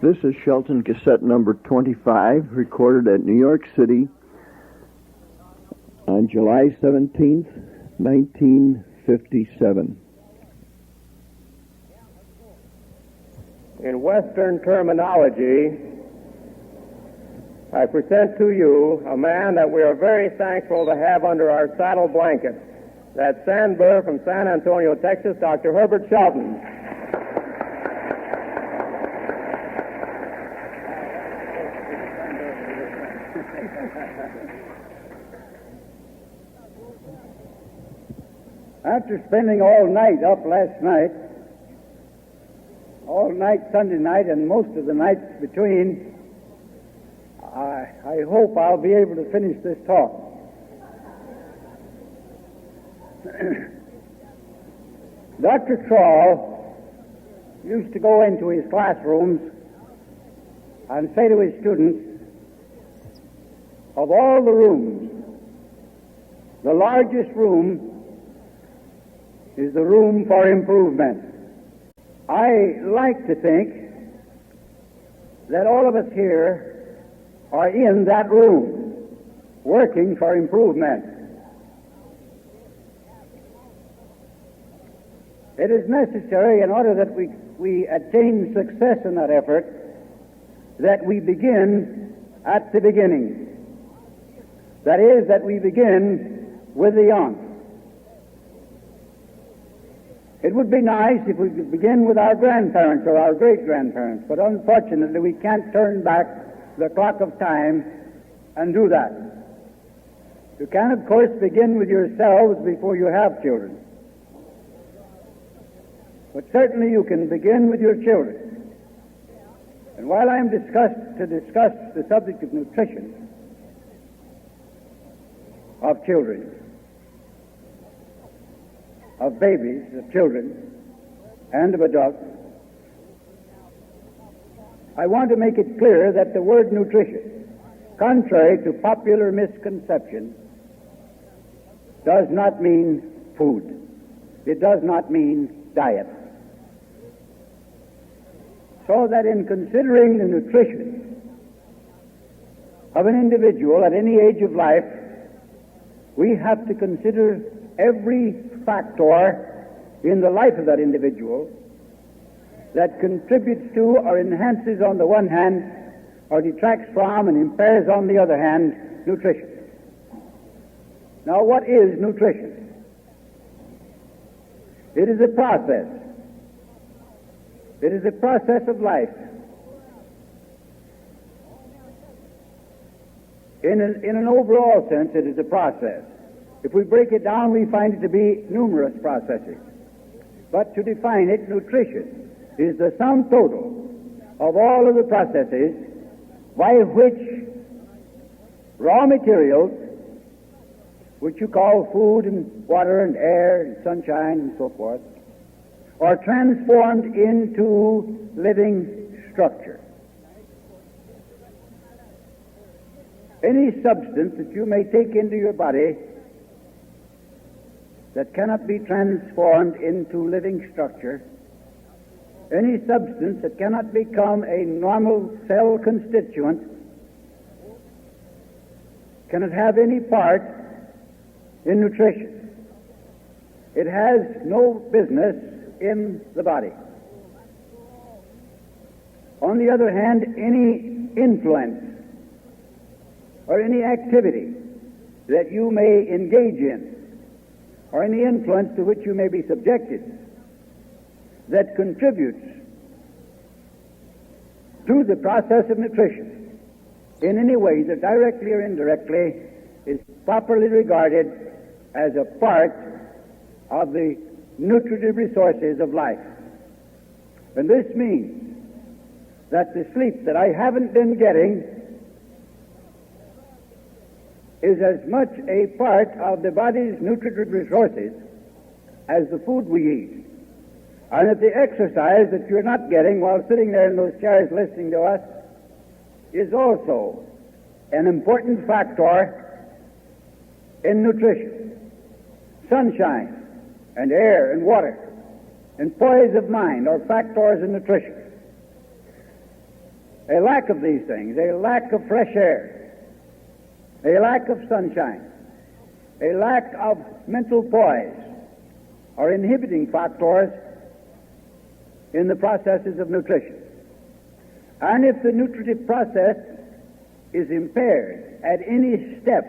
This is Shelton cassette number 25, recorded at New York City on July 17th, 1957. In Western terminology, I present to you a man that we are very thankful to have under our saddle blanket. That's Sandburr from San Antonio, Texas, Dr. Herbert Shelton. After spending all night up last night, all night Sunday night and most of the nights between, I hope I'll be able to finish this talk. Dr. Trawl used to go into his classrooms and say to his students, of all the rooms, the largest room is the room for improvement. I like to think that all of us here are in that room, working for improvement. It is necessary, in order that we attain success in that effort, that we begin at the beginning. That is, that we begin with the young. It would be nice if we could begin with our grandparents or our great-grandparents, but unfortunately we can't turn back the clock of time and do that. You can, of course, begin with yourselves before you have children. But certainly you can begin with your children. And while I am to discuss the subject of nutrition of children, of babies, of children, and of adults, I want to make it clear that the word nutrition, contrary to popular misconception, does not mean food. It does not mean diet. So that in considering the nutrition of an individual at any age of life, we have to consider every factor in the life of that individual that contributes to or enhances on the one hand or detracts from and impairs on the other hand nutrition. Now, what is nutrition? It is a process. It is a process of life. In an overall sense, it is a process. If we break it down, we find it to be numerous processes. But to define it, nutrition is the sum total of all of the processes by which raw materials, which you call food and water and air and sunshine and so forth, are transformed into living structure. Any substance that you may take into your body that cannot be transformed into living structure, any substance that cannot become a normal cell constituent, cannot have any part in nutrition. It has no business in the body. On the other hand, any influence or any activity that you may engage in, or any influence to which you may be subjected, that contributes to the process of nutrition in any way, either directly or indirectly, is properly regarded as a part of the nutritive resources of life. And this means that the sleep that I haven't been getting is as much a part of the body's nutritive resources as the food we eat. And that the exercise that you're not getting while sitting there in those chairs listening to us is also an important factor in nutrition. Sunshine and air and water and poise of mind are factors in nutrition. A lack of these things, a lack of fresh air, a lack of sunshine, a lack of mental poise are inhibiting factors in the processes of nutrition. And if the nutritive process is impaired at any step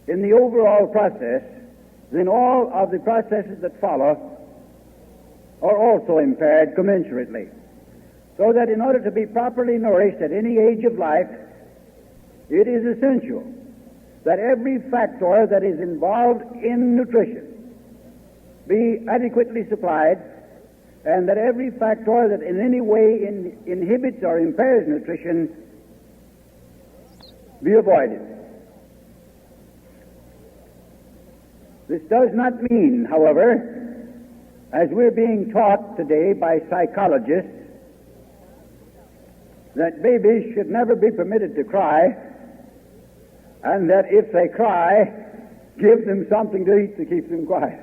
in the overall process, then all of the processes that follow are also impaired commensurately. So that in order to be properly nourished at any age of life, it is essential that every factor that is involved in nutrition be adequately supplied, and that every factor that in any way inhibits or impairs nutrition be avoided. This does not mean, however, as we're being taught today by psychologists, that babies should never be permitted to cry, and that if they cry, give them something to eat to keep them quiet.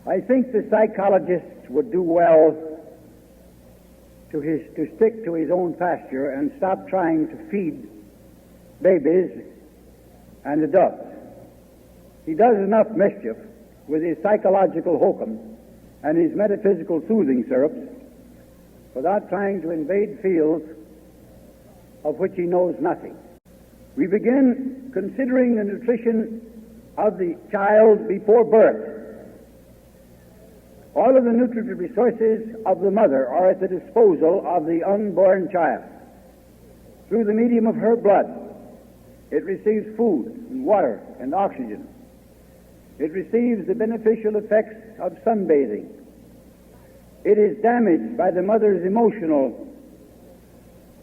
I think the psychologist would do well to stick to his own pasture and stop trying to feed babies and adults. He does enough mischief with his psychological hokum and his metaphysical soothing syrups without trying to invade fields of which he knows nothing. We begin considering the nutrition of the child before birth. All of the nutritive resources of the mother are at the disposal of the unborn child. Through the medium of her blood, it receives food and water and oxygen. It receives the beneficial effects of sunbathing. It is damaged by the mother's emotional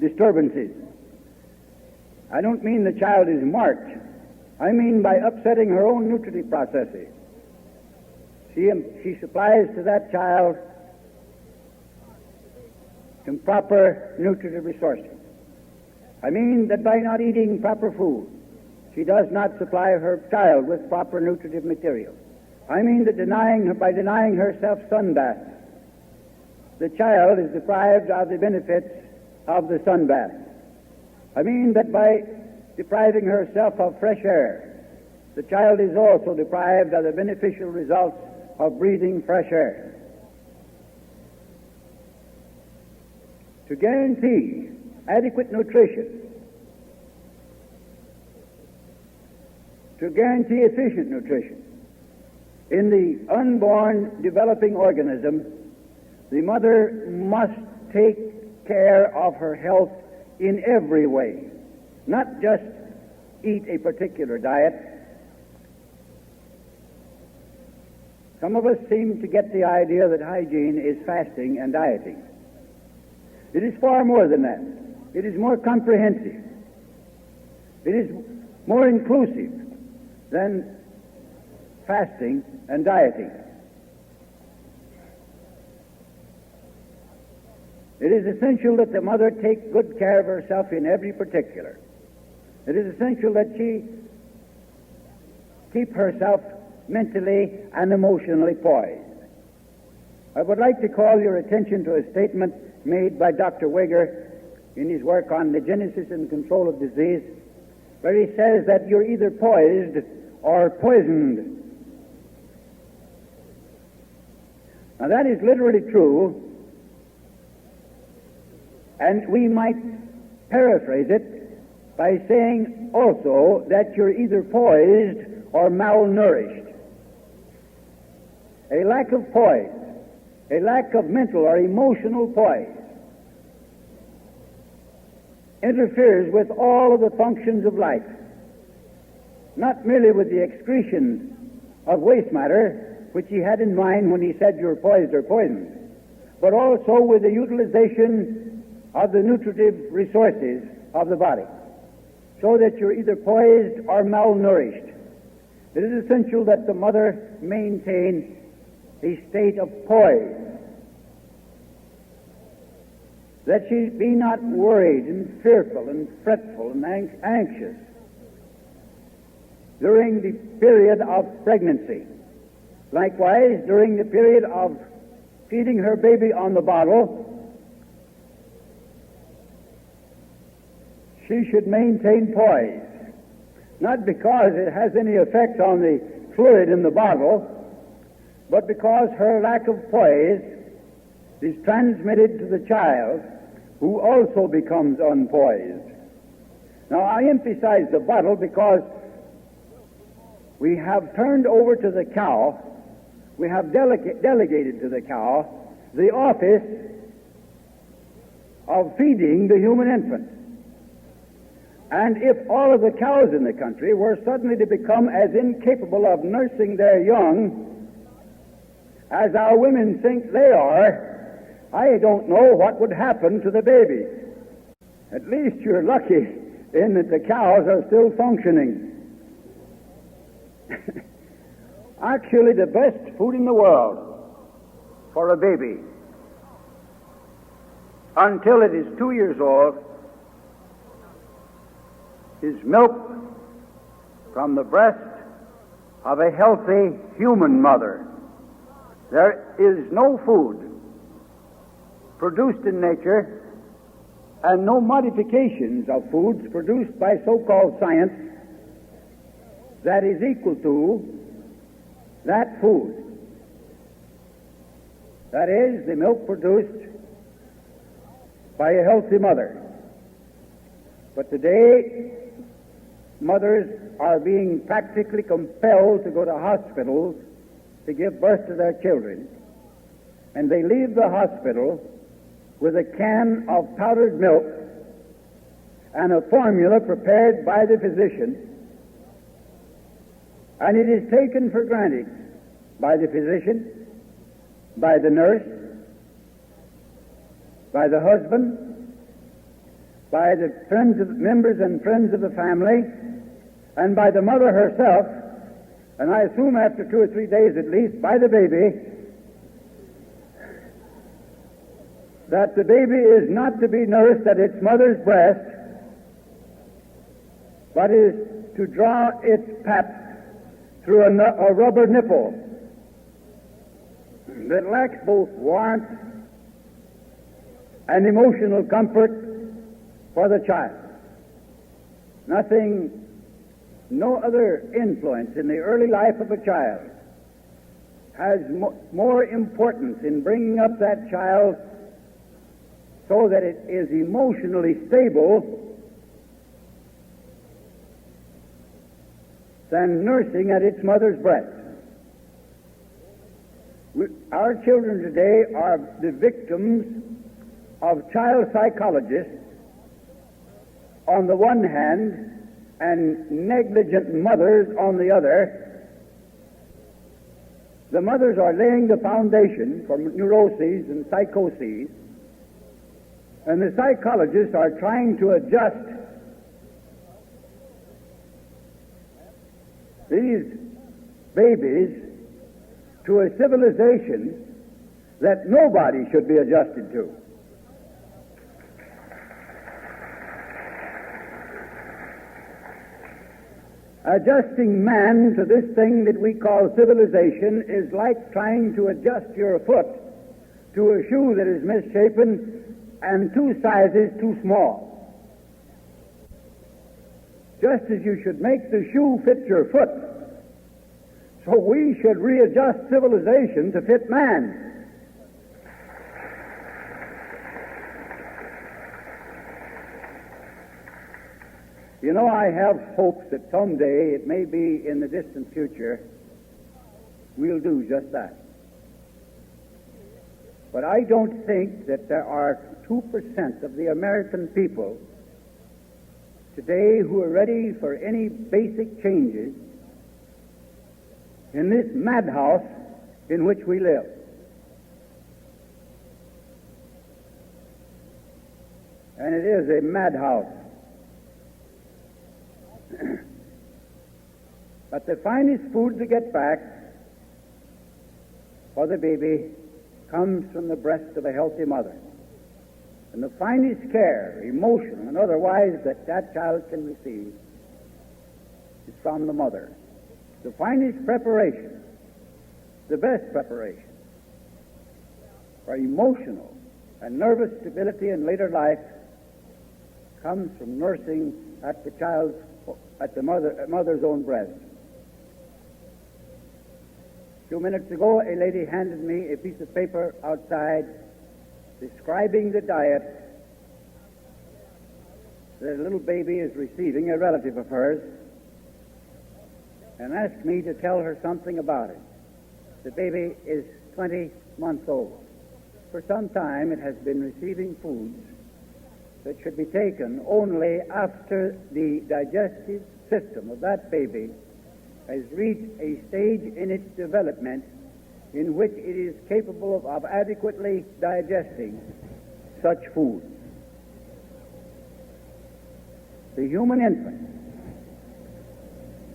disturbances. I don't mean the child is marked. I mean by upsetting her own nutritive processes. She supplies to that child some proper nutritive resources. I mean that by not eating proper food, she does not supply her child with proper nutritive material. I mean that by denying herself sunbath, the child is deprived of the benefits of the sunbath. I mean that by depriving herself of fresh air, the child is also deprived of the beneficial results of breathing fresh air. To guarantee adequate nutrition, to guarantee efficient nutrition in the unborn developing organism, the mother must take care of her health in every way, not just eat a particular diet. Some of us seem to get the idea that hygiene is fasting and dieting. It is far more than that. It is more comprehensive. It is more inclusive than fasting and dieting. It is essential that the mother take good care of herself in every particular. It is essential that she keep herself mentally and emotionally poised. I would like to call your attention to a statement made by Dr. Weger in his work on the genesis and control of disease, where he says that you're either poised or poisoned. Now that is literally true, and we might paraphrase it by saying also that you're either poised or malnourished. A lack of poise, a lack of mental or emotional poise, interferes with all of the functions of life, not merely with the excretion of waste matter, which he had in mind when he said you're poised or poisoned, but also with the utilization of the nutritive resources of the body, so that you're either poised or malnourished. It is essential that the mother maintain a state of poise, that she be not worried and fearful and fretful and anxious during the period of pregnancy. Likewise, during the period of feeding her baby on the bottle, she should maintain poise, not because it has any effect on the fluid in the bottle, but because her lack of poise is transmitted to the child, who also becomes unpoised. Now, I emphasize the bottle because we have turned over to the cow, we have delegated to the cow the office of feeding the human infant. And if all of the cows in the country were suddenly to become as incapable of nursing their young as our women think they are, I don't know what would happen to the baby. At least you're lucky in that the cows are still functioning. Actually, the best food in the world for a baby until it is 2 years old is milk from the breast of a healthy human mother. There is no food produced in nature and no modifications of foods produced by so-called science that is equal to that food. That is, the milk produced by a healthy mother. But today, mothers are being practically compelled to go to hospitals to give birth to their children, and they leave the hospital with a can of powdered milk and a formula prepared by the physician, and it is taken for granted by the physician, by the nurse, by the husband, by the members and friends of the family, and by the mother herself, and I assume after 2 or 3 days at least, by the baby, that the baby is not to be nursed at its mother's breast, but is to draw its pap through a rubber nipple that lacks both warmth and emotional comfort for the child. No other influence in the early life of a child has more importance in bringing up that child so that it is emotionally stable than nursing at its mother's breast. Our children today are the victims of child psychologists on the one hand and negligent mothers on the other. The mothers are laying the foundation for neuroses and psychoses, and the psychologists are trying to adjust these babies to a civilization that nobody should be adjusted to. Adjusting man to this thing that we call civilization is like trying to adjust your foot to a shoe that is misshapen and 2 sizes too small. Just as you should make the shoe fit your foot, so we should readjust civilization to fit man. You know, I have hopes that someday, it may be in the distant future, we'll do just that. But I don't think that there are 2% of the American people today who are ready for any basic changes in this madhouse in which we live. And it is a madhouse. But the finest food to get back for the baby comes from the breast of a healthy mother. And the finest care, emotional and otherwise, that child can receive is from the mother. The finest preparation, the best preparation for emotional and nervous stability in later life comes from nursing at the mother's own breast. A few minutes ago, a lady handed me a piece of paper outside describing the diet that a little baby is receiving, a relative of hers, and asked me to tell her something about it. The baby is 20 months old. For some time it has been receiving foods that should be taken only after the digestive system of that baby has reached a stage in its development in which it is capable of adequately digesting such food. The human infant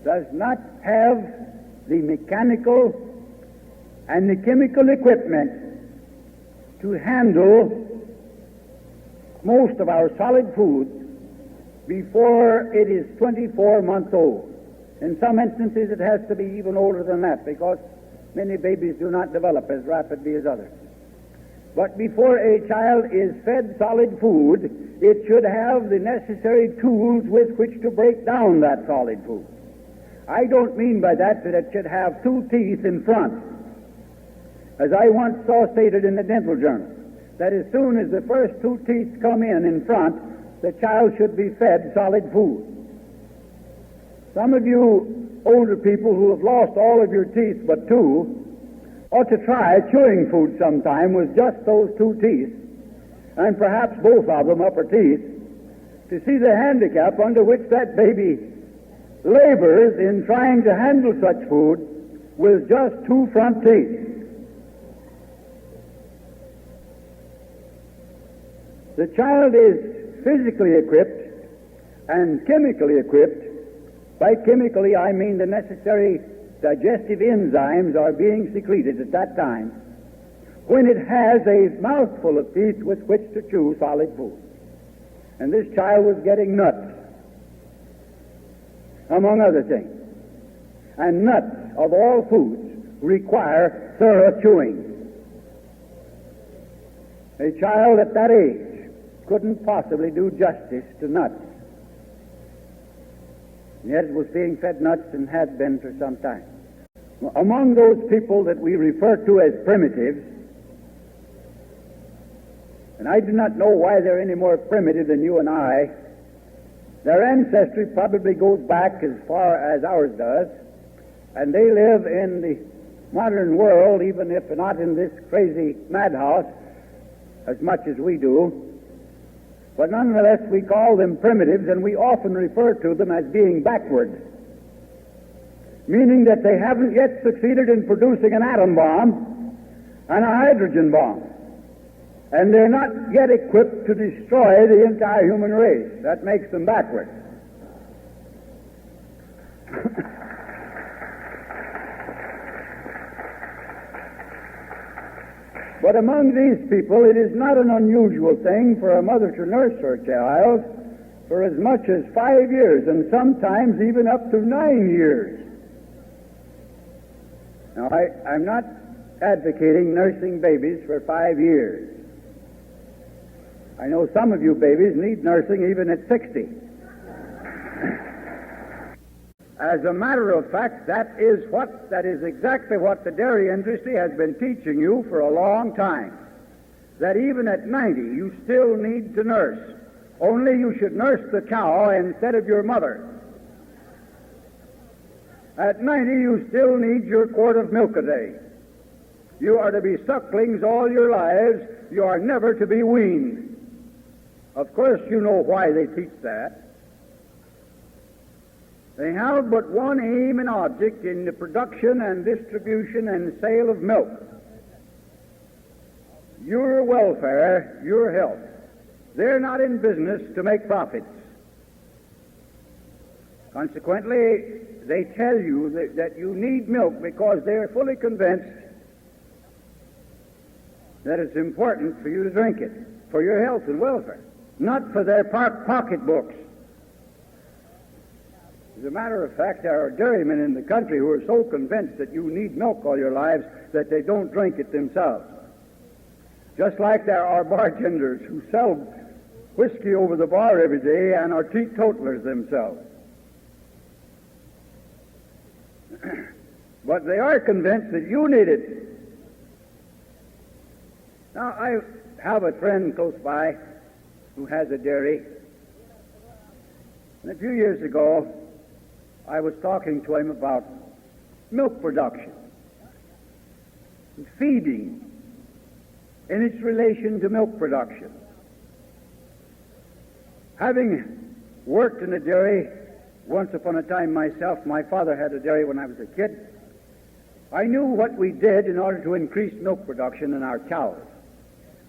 does not have the mechanical and the chemical equipment to handle most of our solid foods before it is 24 months old. In some instances it has to be even older than that, because many babies do not develop as rapidly as others. But before a child is fed solid food, it should have the necessary tools with which to break down that solid food. I don't mean by that it should have 2 teeth in front, as I once saw stated in the dental journal, that as soon as the first 2 teeth come in front, the child should be fed solid food. Some of you older people who have lost all of your teeth but 2 ought to try chewing food sometime with just those 2 teeth, and perhaps both of them upper teeth, to see the handicap under which that baby labors in trying to handle such food with just 2 front teeth. The child is physically equipped and chemically equipped. By chemically, I mean the necessary digestive enzymes are being secreted at that time when it has a mouthful of teeth with which to chew solid food. And this child was getting nuts, among other things. And nuts, of all foods, require thorough chewing. A child at that age couldn't possibly do justice to nuts. And yet it was being fed nuts and had been for some time. Among those people that we refer to as primitives, and I do not know why they're any more primitive than you and I, their ancestry probably goes back as far as ours does, and they live in the modern world, even if not in this crazy madhouse as much as we do. But nonetheless, we call them primitives, and we often refer to them as being backward, meaning that they haven't yet succeeded in producing an atom bomb and a hydrogen bomb, and they're not yet equipped to destroy the entire human race. That makes them backward. But among these people, it is not an unusual thing for a mother to nurse her child for as much as 5 years, and sometimes even up to 9 years. Now, I'm not advocating nursing babies for 5 years. I know some of you babies need nursing even at 60. As a matter of fact, that is exactly what the dairy industry has been teaching you for a long time. That even at 90, you still need to nurse. Only you should nurse the cow instead of your mother. At 90, you still need your quart of milk a day. You are to be sucklings all your lives. You are never to be weaned. Of course, you know why they teach that. They have but one aim and object in the production and distribution and sale of milk: your welfare, your health. They're not in business to make profits. Consequently, they tell you that you need milk because they're fully convinced that it's important for you to drink it, for your health and welfare, not for their pocketbooks. As a matter of fact, there are dairymen in the country who are so convinced that you need milk all your lives that they don't drink it themselves. Just like there are bartenders who sell whiskey over the bar every day and are teetotalers themselves. But they are convinced that you need it. Now, I have a friend close by who has a dairy. And a few years ago, I was talking to him about milk production and feeding in its relation to milk production. Having worked in a dairy once upon a time myself, my father had a dairy when I was a kid, I knew what we did in order to increase milk production in our cows.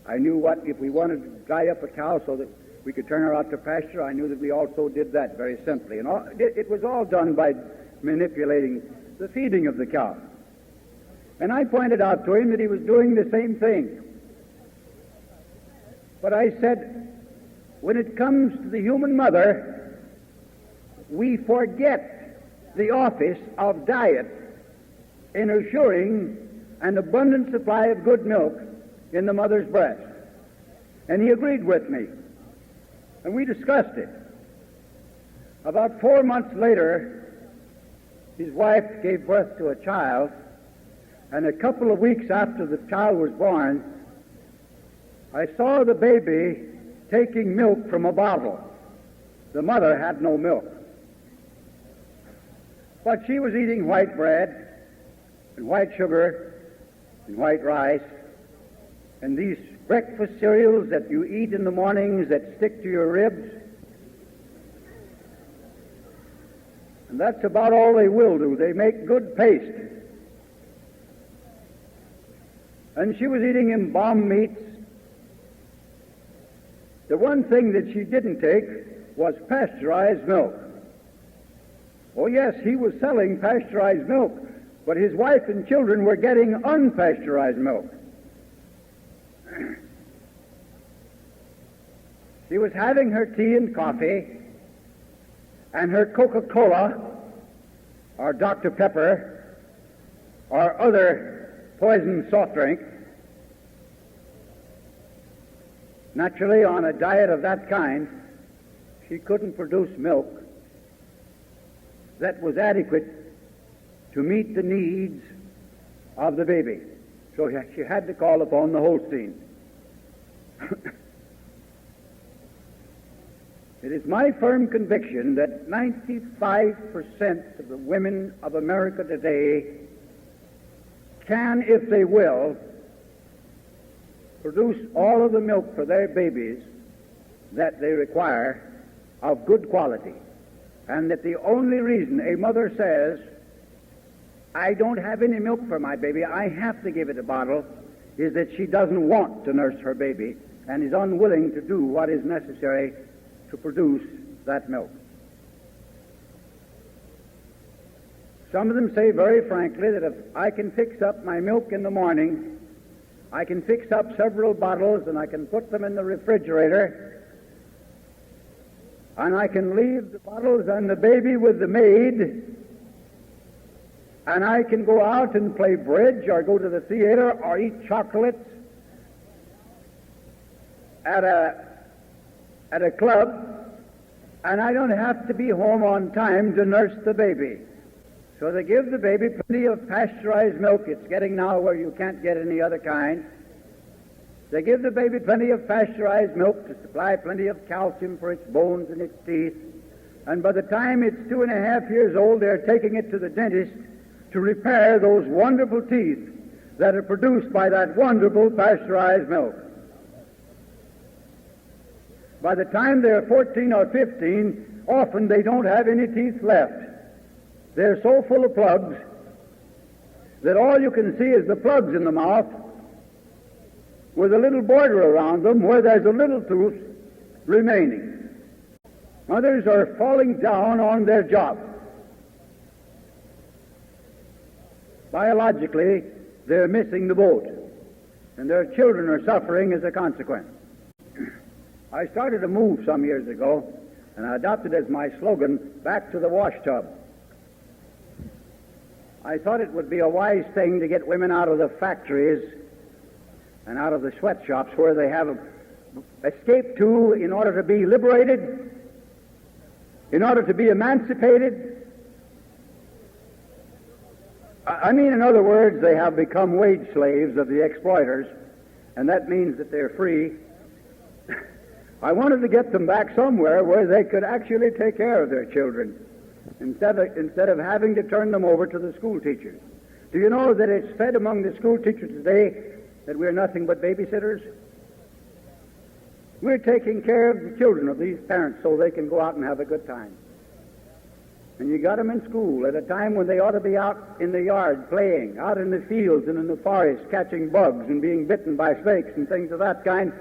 I knew what, if we wanted to dry up a cow so that we could turn her out to pasture, I knew that we also did that very simply. And it was all done by manipulating the feeding of the cow. And I pointed out to him that he was doing the same thing. But I said, when it comes to the human mother, we forget the office of diet in assuring an abundant supply of good milk in the mother's breast. And he agreed with me. And we discussed it. About 4 months later, his wife gave birth to a child, and a couple of weeks after the child was born, I saw the baby taking milk from a bottle. The mother had no milk. But she was eating white bread and white sugar and white rice and these breakfast cereals that you eat in the mornings that stick to your ribs. And that's about all they will do. They make good paste. And she was eating embalmed meats. The one thing that she didn't take was pasteurized milk. Oh yes, he was selling pasteurized milk, but his wife and children were getting unpasteurized milk. She was having her tea and coffee and her Coca-Cola or Dr. Pepper or other poison soft drink. Naturally, on a diet of that kind, she couldn't produce milk that was adequate to meet the needs of the baby. So she had to call upon the Holstein. It is my firm conviction that 95% of the women of America today can, if they will, produce all of the milk for their babies that they require of good quality. And that the only reason a mother says, I don't have any milk for my baby, I have to give it a bottle, is that she doesn't want to nurse her baby and is unwilling to do what is necessary to produce that milk. Some of them say very frankly that if I can fix up my milk in the morning, I can fix up several bottles and I can put them in the refrigerator, and I can leave the bottles and the baby with the maid, and I can go out and play bridge or go to the theater or eat chocolates at a club, and I don't have to be home on time to nurse the baby. So they give the baby plenty of pasteurized milk. It's getting now where you can't get any other kind. They give the baby plenty of pasteurized milk to supply plenty of calcium for its bones and its teeth. And by the time it's 2.5 years old, they're taking it to the dentist to repair those wonderful teeth that are produced by that wonderful pasteurized milk. By the time they're 14 or 15, often they don't have any teeth left. They're so full of plugs that all you can see is the plugs in the mouth with a little border around them where there's a little tooth remaining. Others are falling down on their job. Biologically, they're missing the boat, and their children are suffering as a consequence. I started a move some years ago, and I adopted as my slogan, back to the wash tub. I thought it would be a wise thing to get women out of the factories and out of the sweatshops where they have escape to in order to be liberated, in order to be emancipated. I mean, in other words, they have become wage slaves of the exploiters, and that means that they're free. I wanted to get them back somewhere where they could actually take care of their children instead of having to turn them over to the school teachers. Do you know that it's fed among the school teachers today that we're nothing but babysitters? We're taking care of the children of these parents so they can go out and have a good time. And you got them in school at a time when they ought to be out in the yard playing, out in the fields and in the forest catching bugs and being bitten by snakes and things of that kind,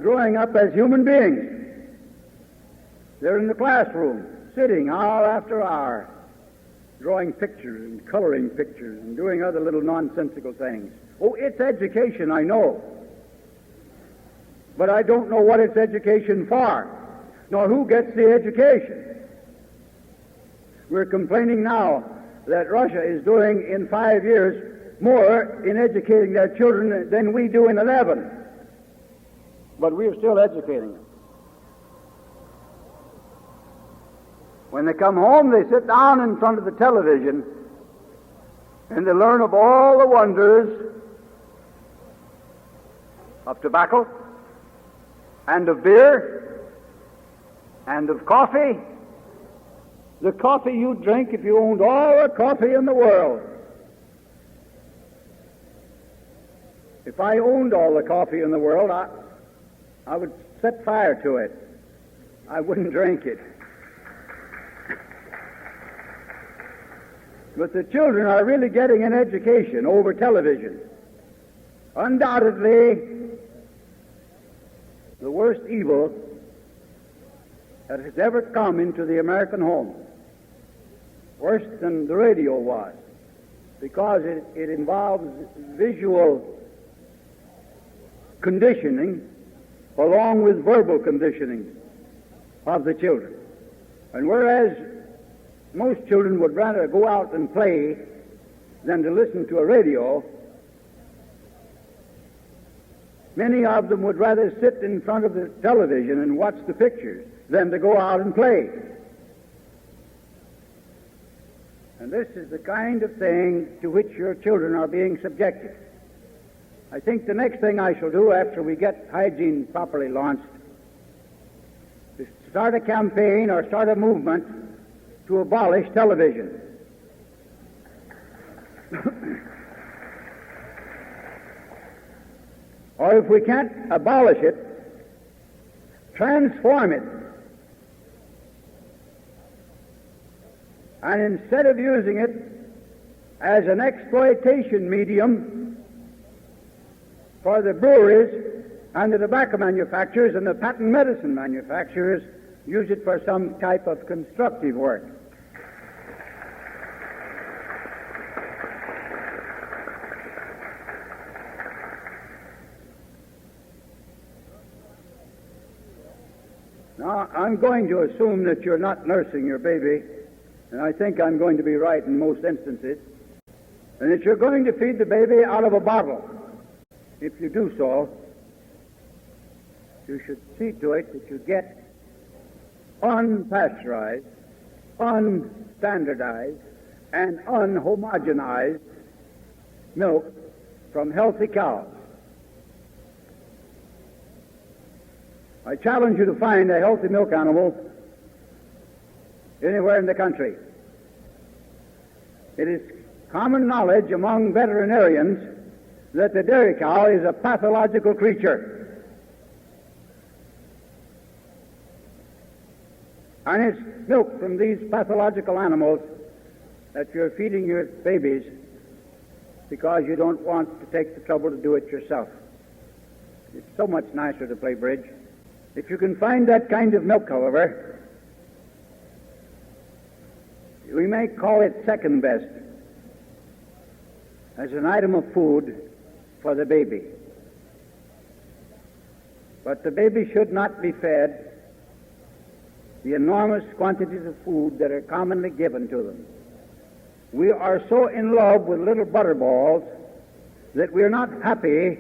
growing up as human beings. They're in the classroom, sitting hour after hour, drawing pictures and coloring pictures and doing other little nonsensical things. Oh, it's education, I know. But I don't know what it's education for, nor who gets the education. We're complaining now that Russia is doing in 5 years more in educating their children than we do in 11. But we're still educating them. When they come home, they sit down in front of the television and they learn of all the wonders of tobacco and of beer and of coffee. The coffee you drink if you owned all the coffee in the world. If I owned all the coffee in the world, I would set fire to it. I wouldn't drink it. But the children are really getting an education over television. Undoubtedly, the worst evil that has ever come into the American home, worse than the radio was, because it involves visual conditioning along with verbal conditioning of the children. And whereas most children would rather go out and play than to listen to a radio, many of them would rather sit in front of the television and watch the pictures than to go out and play. And this is the kind of thing to which your children are being subjected. I think the next thing I shall do after we get Hygiene properly launched is start a campaign or start a movement to abolish television. Or if we can't abolish it, transform it. And instead of using it as an exploitation medium for the breweries and the tobacco manufacturers and the patent medicine manufacturers, use it for some type of constructive work. Now, I'm going to assume that you're not nursing your baby, and I think I'm going to be right in most instances, and that you're going to feed the baby out of a bottle. If you do so, you should see to it that you get unpasteurized, unstandardized, and unhomogenized milk from healthy cows. I challenge you to find a healthy milk animal anywhere in the country. It is common knowledge among veterinarians that the dairy cow is a pathological creature. And it's milk from these pathological animals that you're feeding your babies because you don't want to take the trouble to do it yourself. It's so much nicer to play bridge. If you can find that kind of milk, however, we may call it second best as an item of food for the baby. But the baby should not be fed the enormous quantities of food that are commonly given to them. We are so in love with little butterballs that we're not happy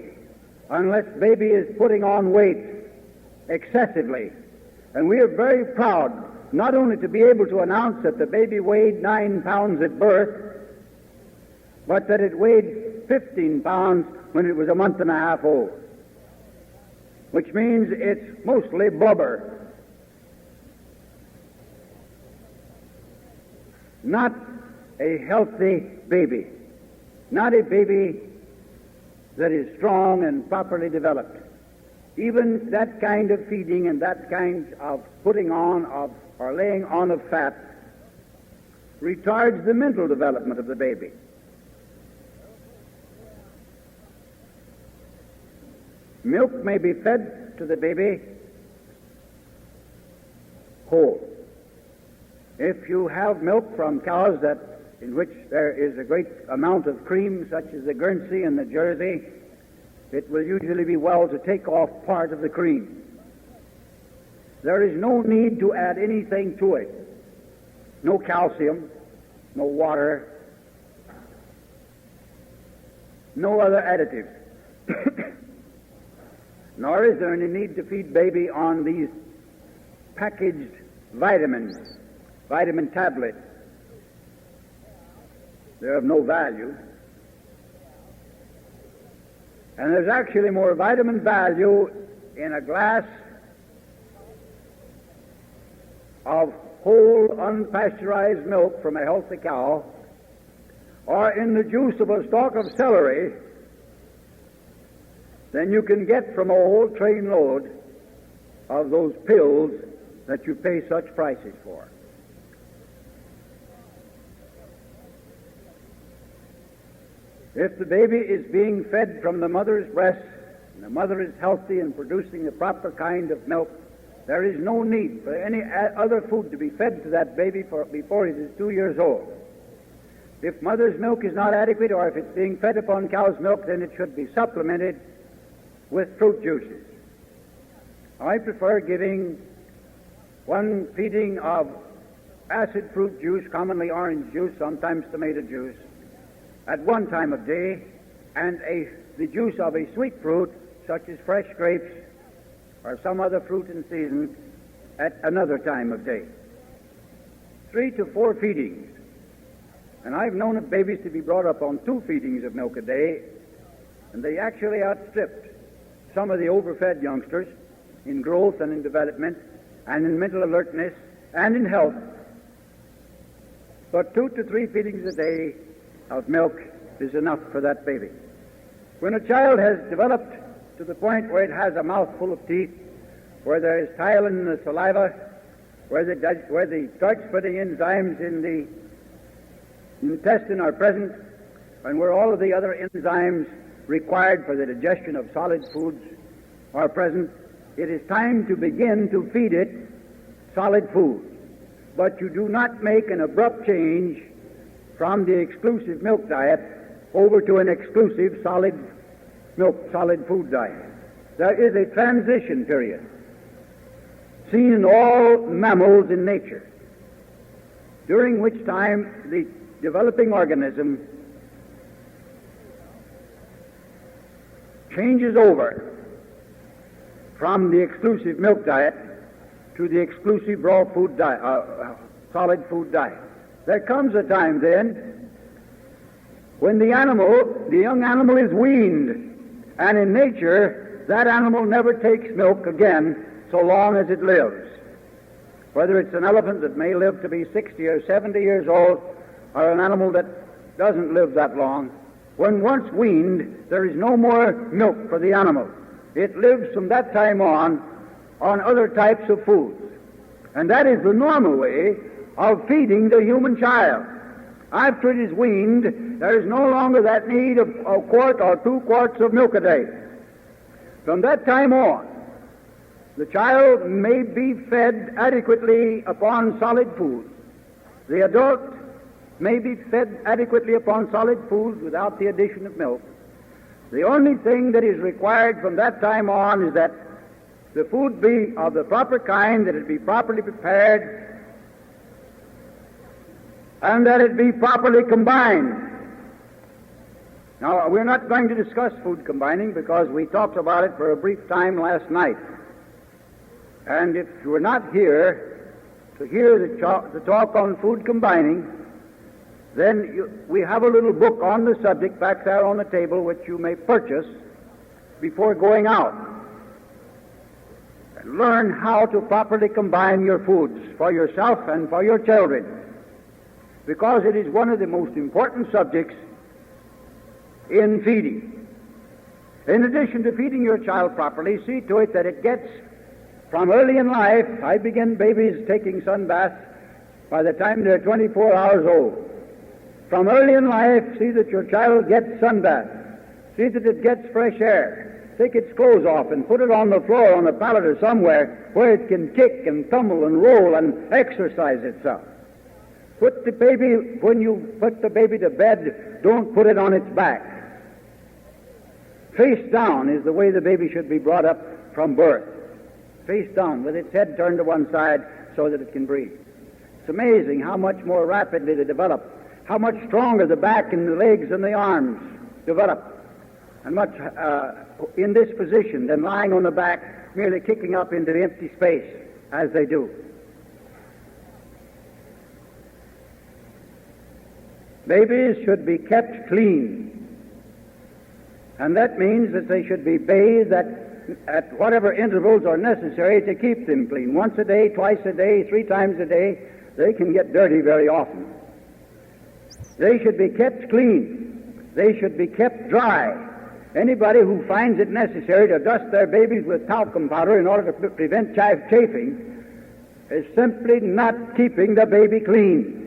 unless baby is putting on weight excessively. And we are very proud not only to be able to announce that the baby weighed 9 pounds at birth, but that it weighed 15 pounds when it was a month and a half old, which means it's mostly blubber. Not a healthy baby, not a baby that is strong and properly developed. Even that kind of feeding and that kind of putting on of or laying on of fat retards the mental development of the baby. Milk may be fed to the baby whole. If you have milk from cows in which there is a great amount of cream, such as the Guernsey and the Jersey, it will usually be well to take off part of the cream. There is no need to add anything to it. No calcium, no water, no other additives. Nor is there any need to feed baby on these packaged vitamins, vitamin tablets. They're of no value. And there's actually more vitamin value in a glass of whole unpasteurized milk from a healthy cow, or in the juice of a stalk of celery, than you can get from a whole train load of those pills that you pay such prices for. If the baby is being fed from the mother's breast, and the mother is healthy and producing the proper kind of milk, there is no need for any other food to be fed to that baby before it is 2 years old. If mother's milk is not adequate, or if it's being fed upon cow's milk, then it should be supplemented with fruit juices. I prefer giving one feeding of acid fruit juice, commonly orange juice, sometimes tomato juice, at one time of day, and the juice of a sweet fruit, such as fresh grapes or some other fruit in season, at another time of day. 3 to 4 feedings. And I've known of babies to be brought up on 2 feedings of milk a day, and they actually outstripped some of the overfed youngsters in growth and in development and in mental alertness and in health. But 2 to 3 feedings a day of milk is enough for that baby. When a child has developed to the point where it has a mouthful of teeth, where there is chyle in the saliva, where the starch-splitting enzymes in the intestine are present, and where all of the other enzymes required for the digestion of solid foods are present, it is time to begin to feed it solid food. But you do not make an abrupt change from the exclusive milk diet over to an exclusive solid food diet. There is a transition period seen in all mammals in nature, during which time the developing organism changes over from the exclusive milk diet to the exclusive raw food diet, solid food diet. There comes a time then when the young animal is weaned, and in nature that animal never takes milk again so long as it lives. Whether it's an elephant that may live to be 60 or 70 years old, or an animal that doesn't live that long, when once weaned, there is no more milk for the animal. It lives from that time on other types of foods. And that is the normal way of feeding the human child. After it is weaned, there is no longer that need of a quart or 2 quarts of milk a day. From that time on, the child may be fed adequately upon solid food. The adult may be fed adequately upon solid food without the addition of milk. The only thing that is required from that time on is that the food be of the proper kind, that it be properly prepared, and that it be properly combined. Now, we're not going to discuss food combining because we talked about it for a brief time last night. And if you were not here to hear the talk on food combining, then we have a little book on the subject back there on the table which you may purchase before going out. And learn how to properly combine your foods for yourself and for your children, because it is one of the most important subjects in feeding. In addition to feeding your child properly, see to it that it gets from early in life. I begin babies taking sun baths by the time they're 24 hours old. From early in life, see that your child gets sun baths. See that it gets fresh air. Take its clothes off and put it on the floor, on a pallet or somewhere where it can kick and tumble and roll and exercise itself. Put the baby, when you put the baby to bed, don't put it on its back. Face down is the way the baby should be brought up from birth. Face down, with its head turned to one side so that it can breathe. It's amazing how much more rapidly they develop, how much stronger the back and the legs and the arms develop, and much in this position than lying on the back, merely kicking up into the empty space as they do. Babies should be kept clean, and that means that they should be bathed at whatever intervals are necessary to keep them clean. Once a day, twice a day, 3 times a day. They can get dirty very often. They should be kept clean. They should be kept dry. Anybody who finds it necessary to dust their babies with talcum powder in order to prevent chafing is simply not keeping the baby clean.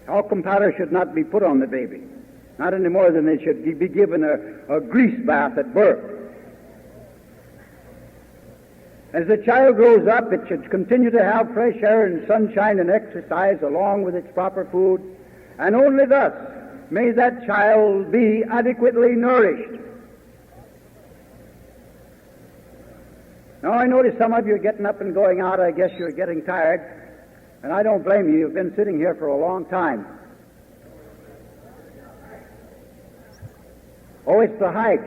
Talcum powder should not be put on the baby, not any more than they should be given a grease bath at birth. As the child grows up, it should continue to have fresh air and sunshine and exercise along with its proper food, and only thus may that child be adequately nourished. Now, I notice some of you are getting up and going out. I guess you're getting tired, and I don't blame you. You've been sitting here for a long time. Oh, it's the hike.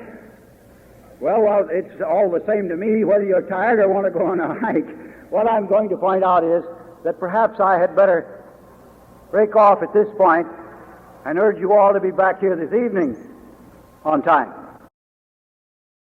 Well, it's all the same to me whether you're tired or want to go on a hike. What I'm going to point out is that perhaps I had better break off at this point and urge you all to be back here this evening on time.